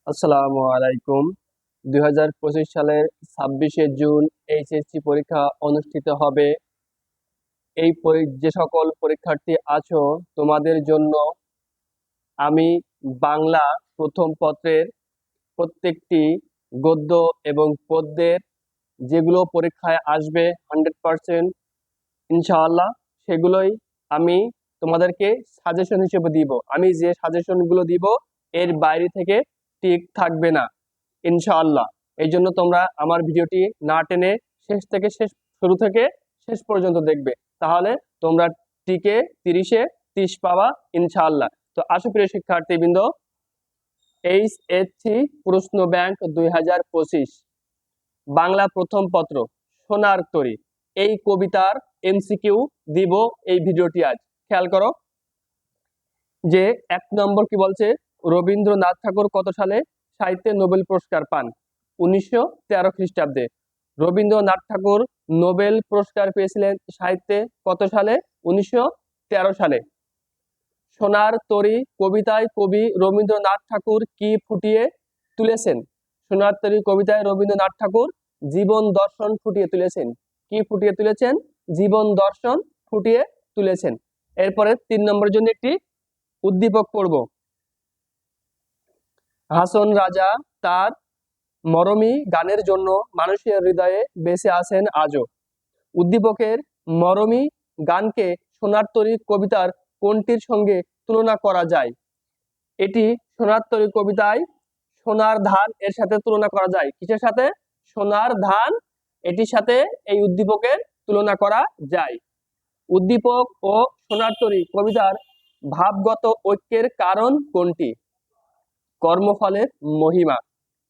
আসসালামু আলাইকুম। 2025 সালের 26শে জুন এইচএসসি পরীক্ষা অনুষ্ঠিত হবে। যে সকল পরীক্ষার্থী আছো, তোমাদের জন্য আমি বাংলা প্রথম পত্রের প্রত্যেকটি গদ্য এবং পদ্যের যেগুলো পরীক্ষায় আসবে 100% ইনশাআল্লাহ, সেগুলোই আমি তোমাদেরকে সাজেশন হিসেবে দিব। আমি যে সাজেশনগুলো দিব এর বাইরে থেকে টিক থাকবে না ইনশাআল্লাহ। এই জন্য তোমরা আমার ভিডিওটি না টেনে শুরু থেকে শেষ পর্যন্ত দেখবে, তাহলে তোমরা টিকে 30-এ 30 পাবা ইনশাআল্লাহ। তো আসো প্রিয় শিক্ষার্থীবৃন্দ, এইচএসসি প্রশ্ন ব্যাংক 2025 বাংলা প্রথম পত্র সোনার তরী, এই কবিতার এমসিকিউ দিব এই ভিডিওটি আজ। খেয়াল করো যে 1 নম্বর কি বলছে, রবীন্দ্রনাথ ঠাকুর কত সালে সাহিত্যে নোবেল পুরস্কার পান? 1913 খ্রিস্টাব্দে। রবীন্দ্রনাথ ঠাকুর নোবেল পুরস্কার পেয়েছিলেন সাহিত্যে কত সালে? 1913 সালে। সোনার তরী কবিতায় কবি রবীন্দ্রনাথ ঠাকুর কি ফুটিয়ে তুলেছেন? সোনার তরী কবিতায় রবীন্দ্রনাথ ঠাকুর জীবন দর্শন ফুটিয়ে তুলেছেন। কি ফুটিয়ে তুলেছেন? জীবন দর্শন ফুটিয়ে তুলেছেন। এরপরে 3 নম্বরের জন্য একটি উদ্দীপক পড়ব। হাসন রাজা তার মরমী গানের জন্য মানুষের হৃদয়ে বেঁচে আছেন আজও। উদ্দীপকের মরমী গানকে সোনার তরী কবিতার কোনটির সঙ্গে তুলনা করা যায়? এটি সোনার তরী কবিতায় সোনার ধান এর সাথে তুলনা করা যায়। কিসের সাথে? সোনার ধান, এটির সাথে এই উদ্দীপকের তুলনা করা যায়। উদ্দীপক ও সোনার তরী কবিতার ভাবগত ঐক্যের কারণ কোনটি? কর্মফলের মহিমা।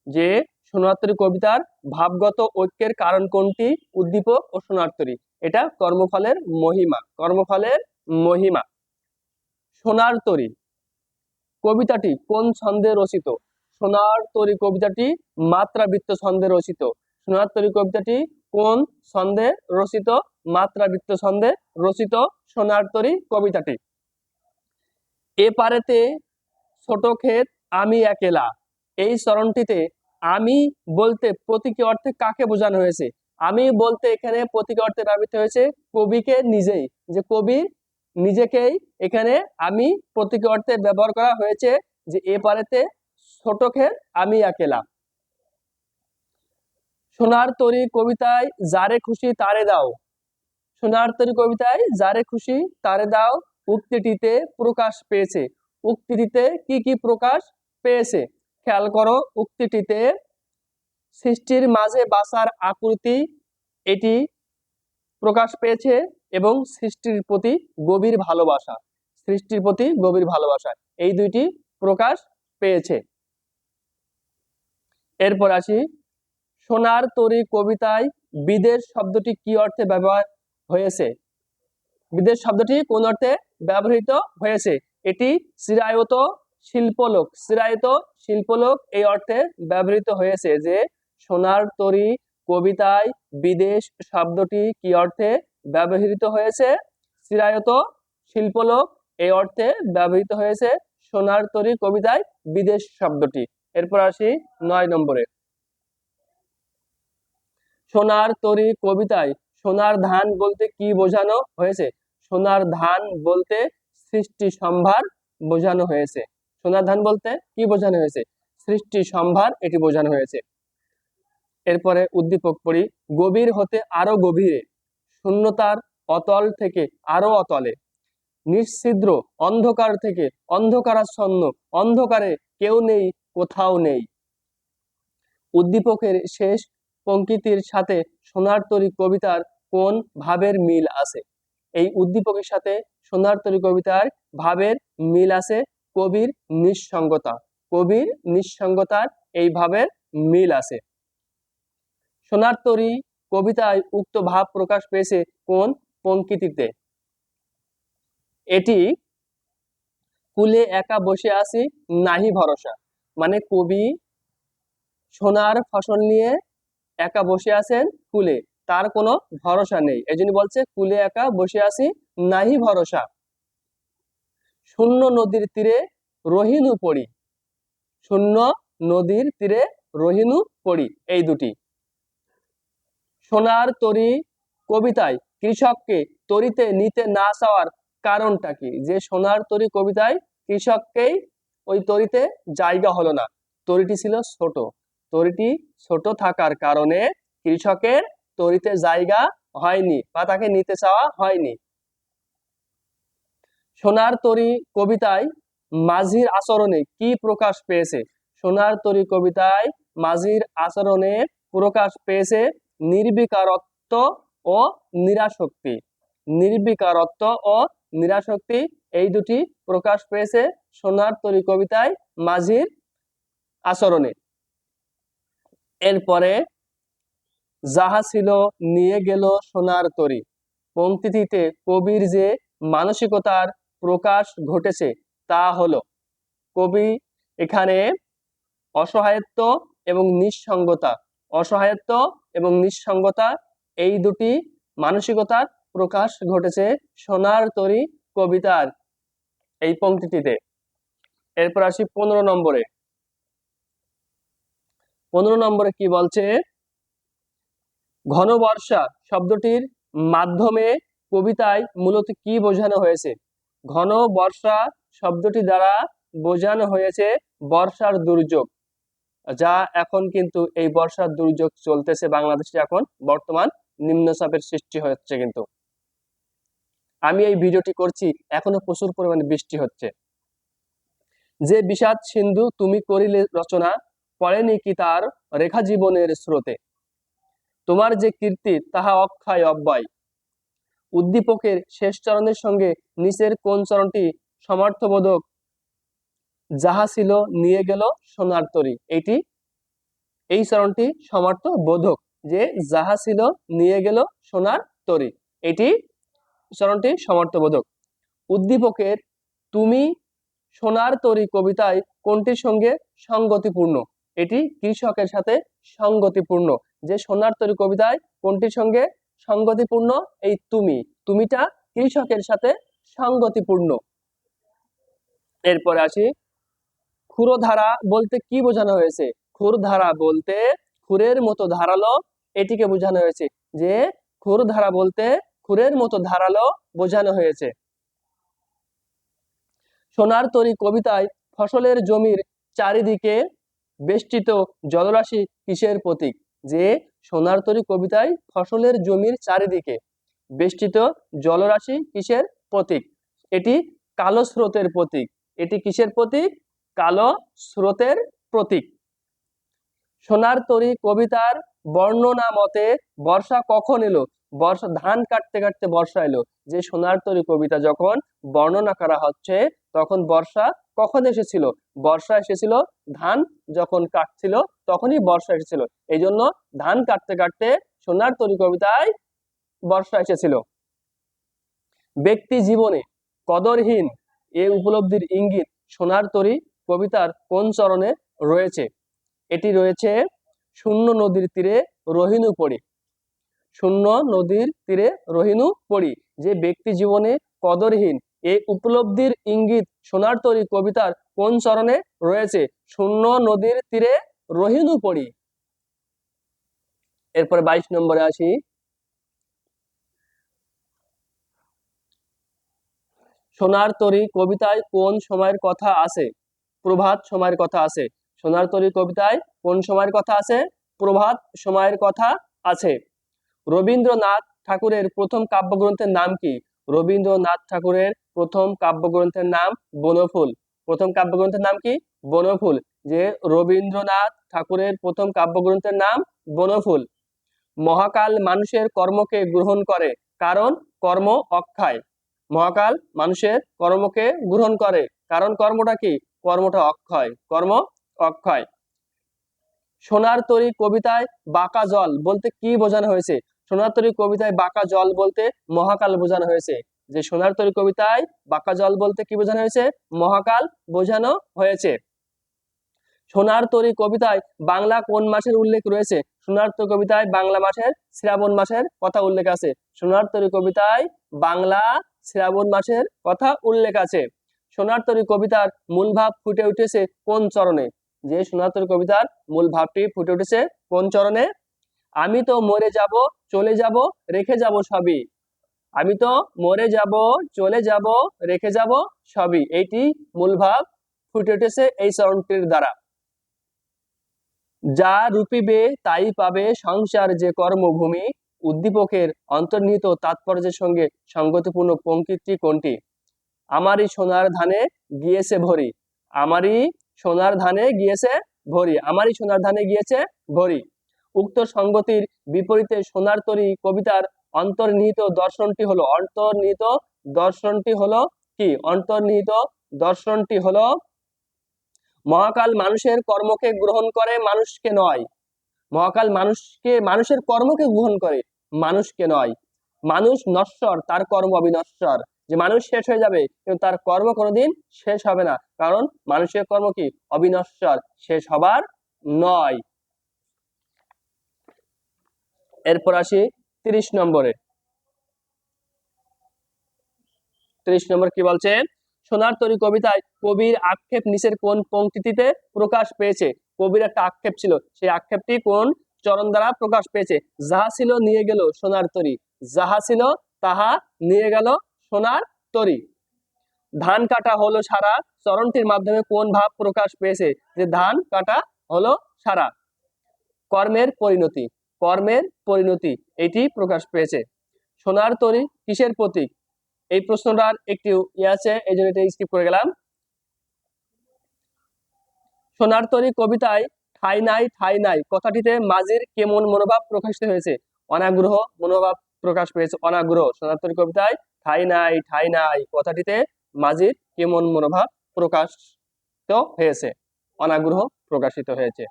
যে সোনার তরী কবিতার ভাবগত ঐক্যের কারণ কোনটি? উদ্দীপক ও সোনার তরী। এটা কর্মফলের মহিমা, কর্মফলের মহিমা। সোনার তরী কবিতাটি কোন ছন্দে রচিত? সোনার তরী কবিতাটি মাত্রাবৃত্ত ছন্দে রচিত। সোনার তরী কবিতাটি কোন ছন্দে রচিত? মাত্রাবৃত্ত ছন্দে রচিত সোনার তরী কবিতাটি। এ পারেতে ছোট ক্ষেত আমি একেলা, এই চরণটিতে আমি বলতে প্রতীকী অর্থে কাকে বোঝানো হয়েছে? আমি বলতে এখানে প্রতীকী অর্থে ব্যবহৃত হয়েছে কবিকে নিজেই, যে কবি নিজেকেই এখানে আমি প্রতীকী অর্থে ব্যবহার করা হয়েছে, যে এ পারেতে ছোট ক্ষেত আমি একেলা। সোনার তরী কবিতায় যারে খুশি তারে দাও, সোনার তরী কবিতায় যারে খুশি তারে দাও উক্তিটিতে প্রকাশ পেয়েছে। উক্তিটিতে কি কি প্রকাশ পেয়েছে? খেয়াল করো, উক্তিটিতে সৃষ্টির মাঝে বাঁচার আকুতি এটি প্রকাশ পেয়েছে এবং সৃষ্টির প্রতি গভীর ভালোবাসা, সৃষ্টির প্রতি গভীর ভালোবাসা, এই দুইটি প্রকাশ পেয়েছে। এরপর আসি, সোনার তরী কবিতায় বিদেশ শব্দটি কি অর্থে ব্যবহার হয়েছে? বিদেশ শব্দটি কোন অর্থে ব্যবহৃত হয়েছে? এটি চিরায়ত শিল্পলোক, চিরায়ত শিল্পলোক এই অর্থে ব্যবহৃত হয়েছে। যে সোনার তরী কবিতায় বিদেশ শব্দটি কি অর্থে ব্যবহৃত হয়েছে? চিরায়ত শিল্পলোক এই অর্থে ব্যবহৃত হয়েছে সোনার তরী কবিতায় বিদেশ শব্দটি। এরপর আসি 9 নম্বরে। সোনার তরী কবিতায় সোনার ধান বলতে কি বোঝানো হয়েছে? সোনার ধান বলতে সৃষ্টি সম্ভার বোঝানো হয়েছে। সোনার ধান বলতে কি বোঝানো হয়েছে? সৃষ্টি সম্ভার এটি বোঝানো হয়েছে। এরপরে উদ্দীপক পড়ি। গভীর হতে আরো গভীরে, শূন্যতার অতল থেকে আরো অতলে, নিশ্ছিদ্র অন্ধকার থেকে অন্ধকারাচ্ছন্ন, অন্ধকারে কেউ নেই কোথাও নেই। উদ্দীপকের শেষ পংক্তির সাথে সোনার তরী কবিতার কোন ভাবের মিল আছে? এই উদ্দীপকের সাথে সোনার তরী কবিতার ভাবের মিল আছে কবির নিঃসঙ্গতা, কবির নিঃসঙ্গতার এই ভাবের মিল আছে। সোনার তরী কবিতায় উক্ত ভাব প্রকাশ পেয়েছে কোন পংক্তিতে? এটি কুলে একা বসে আছি নাহি ভরসা, মানে কবি সোনার ফসল নিয়ে একা বসে আছেন কুলে, তার কোনো ভরসা নেই, এই জন্য বলছে কুলে একা বসে আছি নাহি ভরসা। শূন্য নদীর তীরে রহিনু পড়ি, শূন্য নদীর তীরে রহিনু পড়ি, এই দুটি। সোনার তরী কবিতায় কৃষককে তরীতে নিতে না চাওয়ার কারণটা কি? যে সোনার তরী কবিতায় কৃষককেই ওই তরীতে জায়গা হলো না, তরীটি ছিল ছোট, তরীটি ছোট থাকার কারণে কৃষকের তরীতে জায়গা হয়নি বা তাকে নিতে চাওয়া হয়নি। সোনার তরী কবিতায় মাঝির আচরণে কি প্রকাশ পেয়েছে? সোনার তরী কবিতায় মাঝির আচরণে প্রকাশ পেয়েছে নির্বিকারত্ব ও নিরাসক্তি। নির্বিকারত্ব ও নিরাসক্তি, এই দুটি প্রকাশ পেয়েছে সোনার তরী কবিতায় মাঝির আচরণে। এরপরে যাহা ছিল নিয়ে গেল সোনার তরী পংক্তিটিতে কবির যে মানসিকতার প্রকাশ ঘটেছে তা হলো, কবি এখানে অসহায়ত্ব এবং নিঃসঙ্গতা, অসহায়ত্ব এবং নিঃসঙ্গতা, এই দুটি মানসিকতার প্রকাশ ঘটেছে সোনার তরী কবিতার এই পংক্তিটিতে। এরপর আসি 15 নম্বরে। 15 নম্বরে কি বলছে? ঘন বর্ষা শব্দটির মাধ্যমে কবিতায় মূলত কি বোঝানো হয়েছে? ঘন বর্ষা শব্দটি দ্বারা বোঝানো হয়েছে বর্ষার দুর্যোগ, যা এখন কিন্তু এই বর্ষার দুর্যোগ চলতেছে বাংলাদেশে, এখন বর্তমান নিম্নচাপের সৃষ্টি হচ্ছে। কিন্তু আমি এই ভিডিওটি করছি, এখনো প্রচুর পরিমাণে বৃষ্টি হচ্ছে। যে বিষাদ সিন্ধু তুমি করিলে রচনা, পড়েনি কি তার রেখা জীবনের স্রোতে? তোমার যে কীর্তি তাহা অক্ষয় অব্যয়। উদ্দীপকের শেষ চরণের সঙ্গে নিচের কোন চরণটি সমর্থবোধক? যাহা ছিল নিয়ে গেল সোনার তরী, এই চরণটি সমর্থবোধক, যে যাহা ছিল নিয়ে গেল সোনার তরী, এটি চরণটি সমর্থবোধক। উদ্দীপকের তুমি সোনার তরী কবিতায় কোনটির সঙ্গে সঙ্গতিপূর্ণ? এটি কৃষকের সাথে সঙ্গতিপূর্ণ। যে সোনার তরী কবিতায় কোনটির সঙ্গে সঙ্গতিপূর্ণ? এই তুমিটা কৃষকের সাথে সঙ্গতিপূর্ণ। এরপরে আসি, ক্ষুরধারা বলতে কি বোঝানো হয়েছে? ক্ষুরধারা বলতে ক্ষুরের মতো ধারালো, এটিকে বোঝানো হয়েছে। যে ক্ষুরধারা বলতে ক্ষুরের মতো ধারালো বোঝানো হয়েছে। সোনার তরী কবিতায় ফসলের জমির চারিদিকে বেষ্টিত জলরাশি কিসের প্রতীক? যে সোনার তরী কবিতায় ফসলের জমির চারিদিকে বেষ্টিত জলরাশি কিসের প্রতীক? এটি কালো স্রোতের প্রতীক। এটি কিসের প্রতীক? কালো স্রোতের প্রতীক। সোনার তরী কবিতার বর্ণনা মতে বর্ষা কখন এলো? বর্ষা ধান কাটতে কাটতে বর্ষা এলো। যে সোনার তরী কবিতা যখন বর্ণনা করা হচ্ছে তখন বর্ষা কখন এসেছিল? বর্ষা এসেছিল ধান যখন কাটছিল, তখনই বর্ষা এসেছিল। এই জন্য ধান কাটতে কাটতে সোনার তরী কবিতায় বর্ষা এসেছিল। ব্যক্তি জীবনে কদরহীন এ উপলব্ধির ইঙ্গিত সোনার তরী কবিতার কোন চরণে রয়েছে? এটি রয়েছে শূন্য নদীর তীরে রহিনু পড়ি। শূন্য নদীর তীরে রহিনু পড়ি। যে ব্যক্তি জীবনে কদরহীন এই উপলব্ধির ইঙ্গিত সোনার তরী কবিতার কোন চরণে রয়েছে? শূন্য নদীর তীরে রহিনু পড়ি। এরপরে 22 নম্বরে আসি। সোনার তরী কবিতায় কোন সময়ের কথা আছে? প্রভাত সময়ের কথা আছে। সোনার তরী কবিতায় কোন সময়ের কথা আছে? প্রভাত সময়ের কথা আছে। রবীন্দ্রনাথ ঠাকুরের প্রথম কাব্যগ্রন্থের নাম কি? রবীন্দ্রনাথ ঠাকুরের প্রথম কাব্যগ্রন্থের নাম বনফুল। প্রথম কাব্যগ্রন্থের নাম কি? বনফুল। যে রবীন্দ্রনাথ ঠাকুরের প্রথম কাব্যগ্রন্থের নাম বনফুল। মহাকাল মানুষের কর্মকে গ্রহণ করে, কারণ কর্ম অক্ষয়। মহাকাল মানুষের কর্মকে গ্রহণ করে, কারণ কর্মটা কি? কর্মটা অক্ষয়, কর্ম অক্ষয়। সোনার তরী কবিতায় বাঁকা জল বলতে কি বোঝানো হয়েছে? সোনার তরী কবিতায় বাঁকা জল বলতে মহাকাল বোঝানো হয়েছে। যে সোনার তরী কবিতায় বাঁকা জল বলতে কি বোঝানো হয়েছে? মহাকাল বোঝানো হয়েছে। সোনার তরী কবিতায় বাংলা কোন মাসের উল্লেখ রয়েছে? সোনার তরী কবিতায় বাংলা মাসের শ্রাবণ মাসের কথা উল্লেখ আছে। সোনার তরী কবিতায় বাংলা শ্রাবণ মাসের কথা উল্লেখ আছে। সোনার তরী কবিতার মূল ভাব ফুটে উঠেছে কোন চরণে? যে সোনার তরী কবিতার মূল ভাবটি ফুটে উঠেছে কোন চরণে? আমি তো মরে যাব, চলে যাব, রেখে যাব সবই। আমি তো মরে যাব, চলে যাব, রেখে যাব সবই। এইটি মূল ভাব ফুটে উঠেছে এই চরণটির দ্বারা। যা রূপিবে তাই পাবে সংসার যে কর্মভূমি। উদ্দীপকের অন্তর্নিহিত তাৎপর্যের সঙ্গে সঙ্গতিপূর্ণ পংক্তিটি কোনটি? আমারই সোনার ধানে গিয়েছে ভরি। আমারই সোনার ধানে গিয়েছে ভরি। আমারই সোনার ধানে গিয়েছে ভরি। উক্ত সঙ্গতির বিপরীতে সোনার তরী কবিতার অন্তর্নিহিত দর্শনটি হলো কি? অন্তর্নিহিত দর্শনটি হলো মহাকাল মানুষের কর্মকে গ্রহণ করে, মানুষকে নয়। মহাকাল মানুষের কর্মকে গ্রহণ করে, মানুষকে নয়। মানুষ নশ্বর, তার কর্ম অবিনশ্বর। যে মানুষ শেষ হয়ে যাবে কিন্তু তার কর্ম কোনোদিন শেষ হবে না, কারণ মানুষের কর্ম কি? অবিনশ্বর, শেষ হবার নয়। এরপর আসি 30 নম্বরে। 30 নম্বর কি বলছে? সোনার তরী কবিতায় কবির আক্ষেপ নিচের কোন পংক্তিতে প্রকাশ পেয়েছে? কবির একটা আক্ষেপ ছিল, সেই আক্ষেপটি কোন চরণ দ্বারা প্রকাশ পেয়েছে? যাহা ছিল নিয়ে গেল সোনার তরী, যাহা ছিল তাহা নিয়ে গেল সোনার তরী। ধান কাটা হলো সারা চরণটির মাধ্যমে কোন ভাব প্রকাশ পেয়েছে? যে ধান কাটা হলো সারা। কর্মের পরিণতি, কর্মের পরিণতি এটি প্রকাশ পেয়েছে। সোনার তরী কিসের প্রতীক? এই প্রশ্নটার একটি আছে, এই জন্য এটা স্কিপ করে গেলাম। সোনার তরী কবিতায় ঠাই নাই ঠাই নাই কথাটিতে মাঝির কেমন মনোভাব প্রকাশিত হয়েছে? অনাগ্রহ মনোভাব প্রকাশ পেয়েছে, অনাগ্রহ। সোনার তরী কবিতায় ঠাই নাই কথাটিতে মাঝির কেমন মনোভাব প্রকাশিত হয়েছে? অনাগ্রহ প্রকাশিত হয়েছে।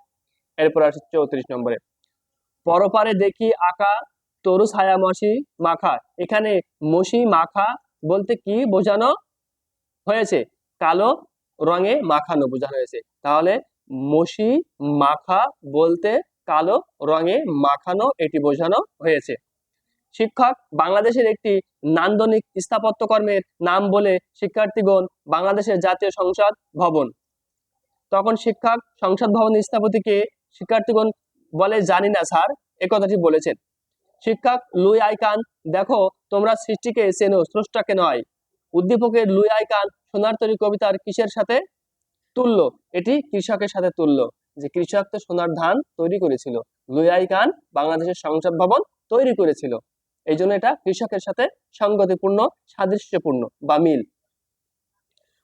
এরপর আসছে 34 নম্বরে। পরপারে দেখি আঁকা তরু ছায়া মসি মাখা। এখানে মসি মাখা বলতে কি বোঝানো হয়েছে? কালো রঙে মাখানো বোঝানো হয়েছে। তাহলে মসি মাখা বলতে কালো রঙে মাখানো এটি বোঝানো হয়েছে। শিক্ষক বাংলাদেশের একটি নান্দনিক স্থাপত্যকর্মের নাম বলে শিক্ষার্থীগণ বাংলাদেশের জাতীয় সংসদ ভবন। তখন শিক্ষক সংসদ ভবনের স্থপতিকে শিক্ষার্থীগণ বলে জানি না স্যার, এ কথাটি বলেছেন। শিক্ষক লুই আইকান, দেখো তোমরা সৃষ্টিকে চেনো, স্রষ্টাকে নয়। উদ্দীপকের লুই আইকান সোনার তরী কবিতার কিসের সাথে তুল্য? এটি কৃষকের সাথে তুল্য। যে কৃষক তো সোনার ধান তৈরি করেছিল, লুই আইকান বাংলাদেশের সংসদ ভবন তৈরি করেছিল, এই জন্য এটা কৃষকের সাথে সঙ্গতিপূর্ণ, সাদৃশ্যপূর্ণ বা মিল।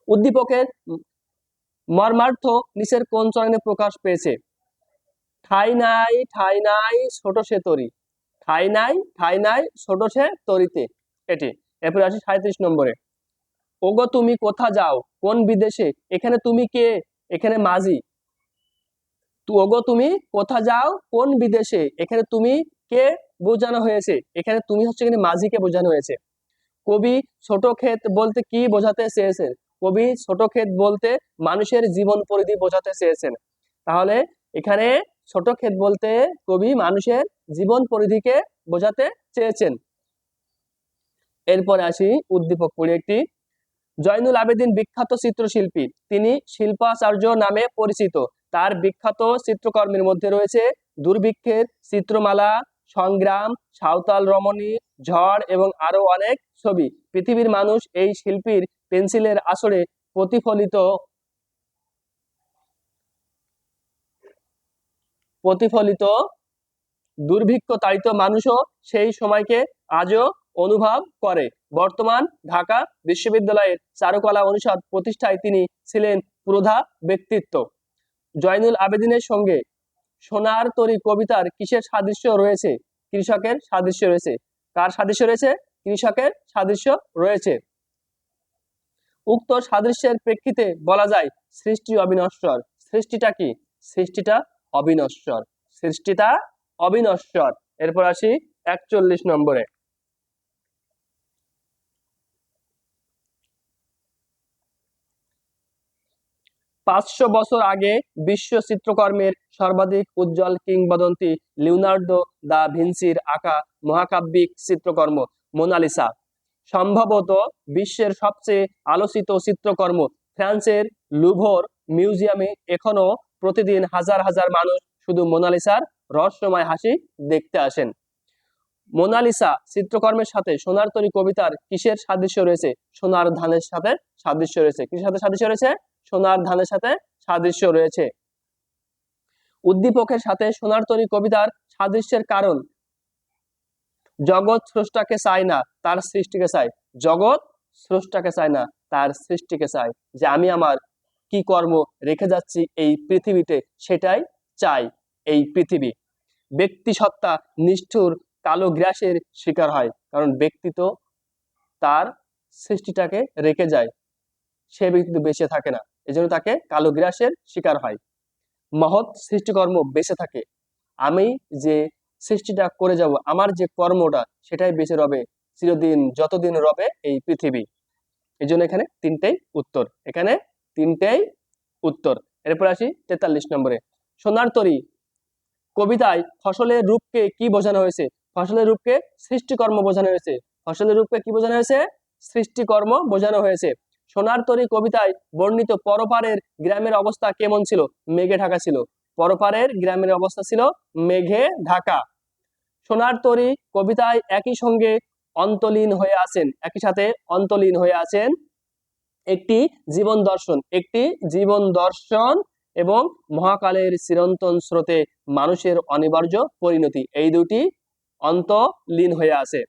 উদ্দীপকের মর্মার্থ নিচের কোন চরণে প্রকাশ পেয়েছে? ঠাই নাই ছোট সে তরি। ঠাই নাই ছোট সে তরিতে, এটি। এরপরে আসি 37 নম্বরে। ওগো তুমি কোথা যাও কোন বিদেশে। এখানে তুমি কে? এখানে মাঝি। ওগো তুমি কোথা যাও কোন বিদেশে, এখানে তুমি কে বোঝানো হয়েছে? এখানে তুমি হচ্ছে এখানে মাঝিকে বোঝানো হয়েছে। কবি ছোট ক্ষেত বলতে কি বোঝাতে চেয়েছেন? কবি ছোট ক্ষেত বলতে মানুষের জীবন পরিধি বোঝাতে চেয়েছেন। তাহলে এখানে ছোট ক্ষেত বলতে কবি মানুষের জীবন পরিধিকে বোঝাতে চেয়েছেন। এরপরে আসি উদ্দীপক পড়ি একটি। জয়নুল আবেদিন বিখ্যাত চিত্রশিল্পী, তিনি শিল্পাচার্য নামে পরিচিত। তার বিখ্যাত চিত্রকর্মের মধ্যে রয়েছে দুর্ভিক্ষের চিত্রমালা, সংগ্রাম, সাঁওতাল রমণী, ঝড় এবং আরো অনেক ছবি। পৃথিবীর মানুষ এই শিল্পীর পেন্সিলের আসরে প্রতিফলিত দুর্ভিক্ষ তাড়িত মানুষও সেই সময়কে আজও অনুভব করে। বর্তমান ঢাকা বিশ্ববিদ্যালয়ের চারুকলা অনুষদ প্রতিষ্ঠায় তিনি ছিলেন প্রধা ব্যক্তিত্ব। জয়নুল আবেদিনের সঙ্গে সোনার তরী কবিতার কিসের সাদৃশ্য রয়েছে? কৃষকের সাদৃশ্য রয়েছে। কার সাদৃশ্য রয়েছে? কৃষকের সাদৃশ্য রয়েছে। উক্ত সাদৃশ্যের প্রেক্ষিতে বলা যায় সৃষ্টি অবিনশ্বর। সৃষ্টিটা কি? সৃষ্টিটা অবিনশ্বর, সৃষ্টিটা অবিনশ্বর। এরপর আসি 41 নম্বরে। 500 বছর আগে বিশ্ব চিত্রকর্মের সর্বাধিক উজ্জ্বল কিংবদন্তি লিওনার্দো দা ভিঞ্চির আঁকা মহাকাব্যিক চিত্রকর্ম মোনালিসা। সম্ভবত বিশ্বের সবচেয়ে আলোচিত চিত্রকর্ম ফ্রান্সের লুভর মিউজিয়ামে এখনো প্রতিদিন হাজার হাজার মানুষ শুধু মোনালিসার রহস্যময় হাসি দেখতে আসেন। মোনালিসা চিত্রকর্মের সাথে সোনার তরী কবিতার কিসের সাদৃশ্য রয়েছে? সোনার ধানের সাথে সাদৃশ্য রয়েছে। কিসের সাথে সাদৃশ্য রয়েছে? সোনার ধানের সাথে সাদৃশ্য রয়েছে। উদ্দীপকের সাথে সোনার তরী কবিতার সাদৃশ্যের কারণ, জগৎ স্রষ্টাকে চায় না, তার সৃষ্টিকে চায়। জগৎ স্রষ্টাকে চায় না, তার সৃষ্টিকে চায়। যে আমি আমার কি কর্ম রেখে যাচ্ছি এই পৃথিবীতে, সেটাই চাই এই পৃথিবী। ব্যক্তি সত্তা নিষ্ঠুর কালো গ্রাসের শিকার হয়, কারণ ব্যক্তি তো তার সৃষ্টিটাকে রেখে যায়, সে ব্যক্তি তো বেঁচে থাকে না, এজন্য তাকে কালো গ্রাসের শিকার হয়। মহৎ সৃষ্টিকর্ম বেঁচে থাকে, আমি যে সৃষ্টিটা করে যাব, আমার যে কর্মটা, সেটাই বেঁচে রবে চিরদিন, যতদিন রবে এই পৃথিবী। এই জন্য এখানে তিনটেই উত্তর, এখানে তিনটেই উত্তর। এরপর আসি 43 নম্বরে। সোনার তরী কবিতায় ফসলের রূপকে কি বোঝানো হয়েছে? ফসলের রূপকে সৃষ্টিকর্ম বোঝানো হয়েছে। ফসলের রূপকে কি বোঝানো হয়েছে? সৃষ্টিকর্ম বোঝানো হয়েছে। সোনার তরী কবিতায় বর্ণিত পরপারের গ্রামের অবস্থা কেমন ছিল? মেঘে ঢাকা ছিল। পরপারের গ্রামের অবস্থা ছিল মেঘে ঢাকা। সোনার তরী কবিতায় একই সঙ্গে অন্তলীন হয়ে আছেন, একই সাথে অন্তলীন হয়ে আছেন একটি জীবন দর্শন, একটি জীবন দর্শন এবং মহাকালের চিরন্তন স্রোতে মানুষের অনিবার্য পরিণতি, এই দুটি অন্তলীন হয়ে আছে।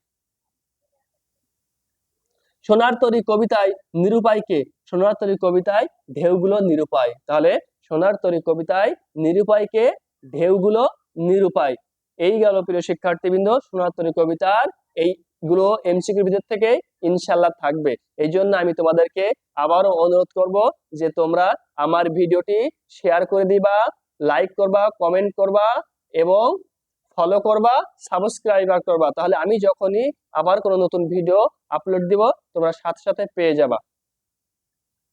সোনার তরী কবিতায় নিরূপায়কে? সোনার তরী কবিতায় ঢেউগুলো নিরূপায়। তাহলে সোনার তরী কবিতায় নিরূপায়কে, ঢেউগুলো নিরূপায়। এই গেল প্রিয় শিক্ষার্থীবৃন্দ সোনার তরী কবিতার এইগুলো এমসিকিউর ভিতর থেকে ইনশাল্লাহ থাকবে। এই জন্য আমি তোমাদেরকে আবারও অনুরোধ করব যে তোমরা আমার ভিডিওটি শেয়ার করে দিবা, লাইক করবা, কমেন্ট করবা এবং ফলো করবা, সাবস্ক্রাইব করবা। তাহলে আমি যখনই আবার কোনো নতুন ভিডিও আপলোড দিব, তোমরা সাথে সাথে পেয়ে যাবা।